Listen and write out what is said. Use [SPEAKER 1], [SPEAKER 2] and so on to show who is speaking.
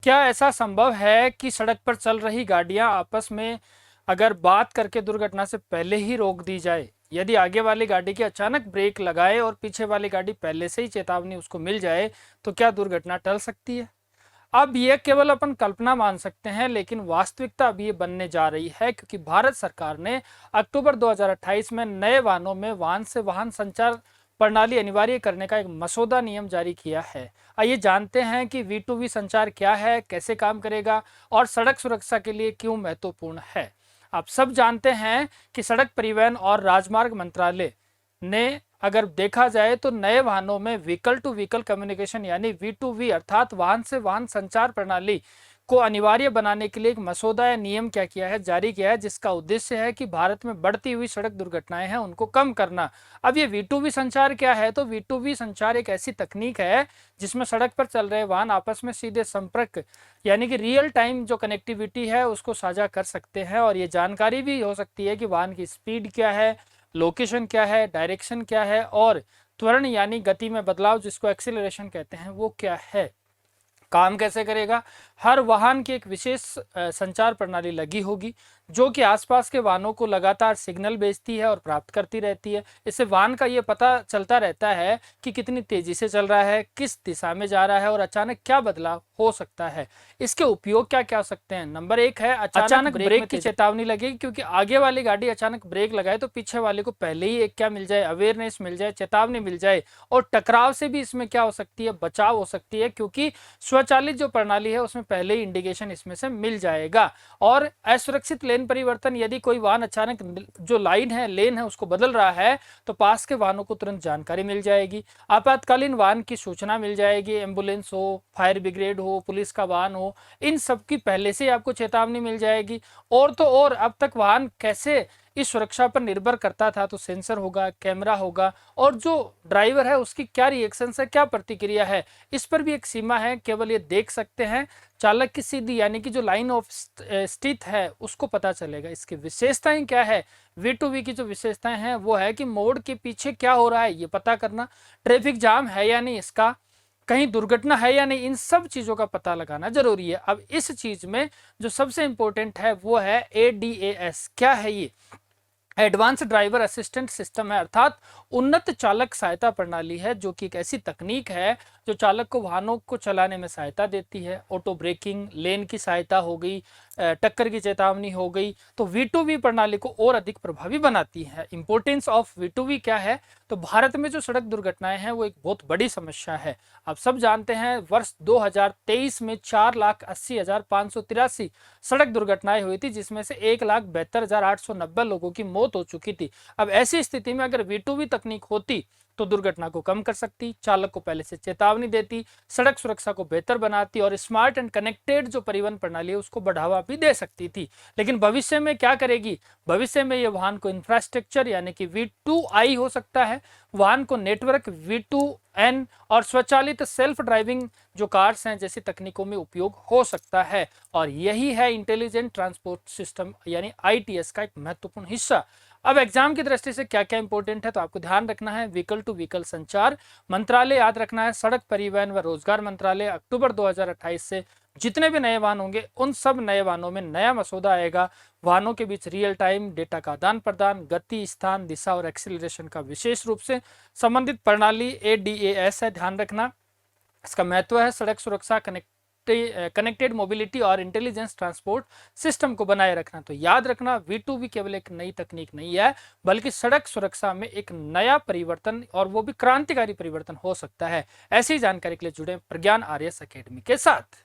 [SPEAKER 1] क्या ऐसा संभव है कि सड़क पर चल रही गाड़ियां आपस में अगर बात करके दुर्घटना से पहले ही रोक दी जाए? यदि आगे वाली गाड़ी की अचानक ब्रेक लगाए और पीछे वाली गाड़ी पहले से ही चेतावनी उसको मिल जाए, तो क्या दुर्घटना टल सकती है? अब ये केवल अपन कल्पना मान सकते हैं, लेकिन वास्तविकता अब ये बनने जा रही है, क्योंकि भारत सरकार ने अक्टूबर 2028 में नए वाहनों में वाहन से वाहन संचार प्रणाली अनिवार्य करने का एक मसौदा नियम जारी किया है। आइए जानते हैं कि V2V संचार क्या है, कैसे काम करेगा और सड़क सुरक्षा के लिए क्यों महत्वपूर्ण है। आप सब जानते हैं कि सड़क परिवहन और राजमार्ग मंत्रालय ने अगर देखा जाए तो नए वाहनों में व्हीकल टू व्हीकल कम्युनिकेशन यानी V2V अर्थात वाहन से वाहन संचार प्रणाली को अनिवार्य बनाने के लिए एक मसौदा या नियम क्या किया है, जारी किया है, जिसका उद्देश्य है कि भारत में बढ़ती हुई सड़क दुर्घटनाएं हैं उनको कम करना। अब ये V2V संचार क्या है? तो V2V संचार एक ऐसी तकनीक है जिसमें सड़क पर चल रहे वाहन आपस में सीधे संपर्क यानी कि रियल टाइम जो कनेक्टिविटी है उसको साझा कर सकते हैं, और ये जानकारी भी हो सकती है कि वाहन की स्पीड क्या है, लोकेशन क्या है, डायरेक्शन क्या है और त्वरण यानी गति में बदलाव जिसको एक्सीलरेशन कहते हैं वो क्या है। काम कैसे करेगा? हर वाहन की एक विशेष संचार प्रणाली लगी होगी जो कि आसपास के वाहनों को लगातार सिग्नल भेजती है और प्राप्त करती रहती है। इससे वाहन का ये पता चलता रहता है कि कितनी तेजी से चल रहा है, किस दिशा में जा रहा है और अचानक क्या बदलाव हो सकता है। इसके उपयोग क्या क्या हो सकते हैं? नंबर एक है अचानक ब्रेक की चेतावनी लगेगी, क्योंकि आगे वाली गाड़ी अचानक ब्रेक लगाए तो पीछे वाले को पहले ही एक क्या मिल जाए, अवेयरनेस मिल जाए, चेतावनी मिल जाए। और टकराव से भी इसमें क्या हो सकती है, बचाव हो सकती है, क्योंकि स्वचालित जो प्रणाली है उसमें पहले ही इंडिकेशन इसमें से मिल जाएगा। और असुरक्षित लेन परिवर्तन, यदि कोई वाहन अचानक जो लाइन है, लेन है, उसको बदल रहा है तो पास के वाहनों को तुरंत जानकारी मिल जाएगी। आपातकालीन वाहन की सूचना मिल जाएगी, एम्बुलेंस हो, फायर ब्रिगेड हो, पुलिस का वाहन हो, इन सब की पहले से आपको चेतावनी मिल जाएगी। और तो और अब तक वाहन कैसे इस सुरक्षा पर निर्भर करता था, तो सेंसर होगा, कैमरा होगा और जो ड्राइवर है उसकी क्या रिएक्शन है, क्या प्रतिक्रिया है, इस पर भी एक सीमा है, केवल ये देख सकते हैं। चालक की सीधी यानी कि जो लाइन ऑफ स्थित है उसको पता चलेगा। इसकी विशेषताएं क्या है? V2V की जो विशेषताएं हैं वो है कि मोड़ के पीछे क्या हो रहा है ये पता करना, ट्रैफिक जाम है या नहीं इसका, कहीं दुर्घटना है या नहीं, इन सब चीजों का पता लगाना जरूरी है। अब इस चीज में जो सबसे इंपॉर्टेंट है वो है ADAS। क्या है ये? एडवांस ड्राइवर असिस्टेंट सिस्टम है, अर्थात उन्नत चालक सहायता प्रणाली है, जो कि एक ऐसी तकनीक है जो चालक को वाहनों को चलाने में सहायता देती है। ऑटो ब्रेकिंग, लेन की सहायता हो गई, टक्कर की चेतावनी हो गई, तो V2V प्रणाली को और अधिक प्रभावी बनाती है। इंपॉर्टेंस ऑफ V2V क्या है? तो भारत में जो सड़क दुर्घटनाएं हैं वो एक बहुत बड़ी समस्या है। आप सब जानते हैं वर्ष 2023 में 4,80,583 सड़क दुर्घटनाएं हुई थी, जिसमें से 1,72,890 लोगों की मौत हो चुकी थी। अब ऐसी स्थिति में अगर V2V तकनीक होती तो दुर्घटना को कम कर सकती, चालक को पहले से चेतावनी देती, सड़क सुरक्षा को बेहतर बनाती और स्मार्ट एंड कनेक्टेड जो परिवहन प्रणाली है उसको बढ़ावा भी दे सकती थी। लेकिन भविष्य में क्या करेगी? भविष्य में ये वाहन को इंफ्रास्ट्रक्चर यानी कि V2I हो सकता है, वाहन को नेटवर्क V2N और स्वचालित सेल्फ ड्राइविंग जो कार्स हैं जैसी तकनीकों में उपयोग हो सकता है। और यही है इंटेलिजेंट ट्रांसपोर्ट सिस्टम यानी ITS का एक महत्वपूर्ण हिस्सा। अब एग्जाम की दृष्टि से क्या क्या इंपॉर्टेंट है, तो आपको ध्यान रखना है व्हीकल टू व्हीकल संचार मंत्रालय याद रखना है, सड़क परिवहन व रोजगार मंत्रालय अक्टूबर 2028 से जितने भी नए वाहन होंगे उन सब नए वाहनों में नया मसौदा आएगा। वाहनों के बीच रियल टाइम डेटा का आदान प्रदान, गति, स्थान, दिशा और एक्सीलरेशन का विशेष रूप से संबंधित प्रणाली ADAS है, ध्यान रखना। इसका महत्व है सड़क सुरक्षा, कनेक्टेड मोबिलिटी और इंटेलिजेंस ट्रांसपोर्ट सिस्टम को बनाए रखना। तो याद रखना V2V केवल एक नई तकनीक नहीं है, बल्कि सड़क सुरक्षा में एक नया परिवर्तन और वो भी क्रांतिकारी परिवर्तन हो सकता है। ऐसी जानकारी के लिए जुड़े प्रज्ञान RS अकेडमी के साथ।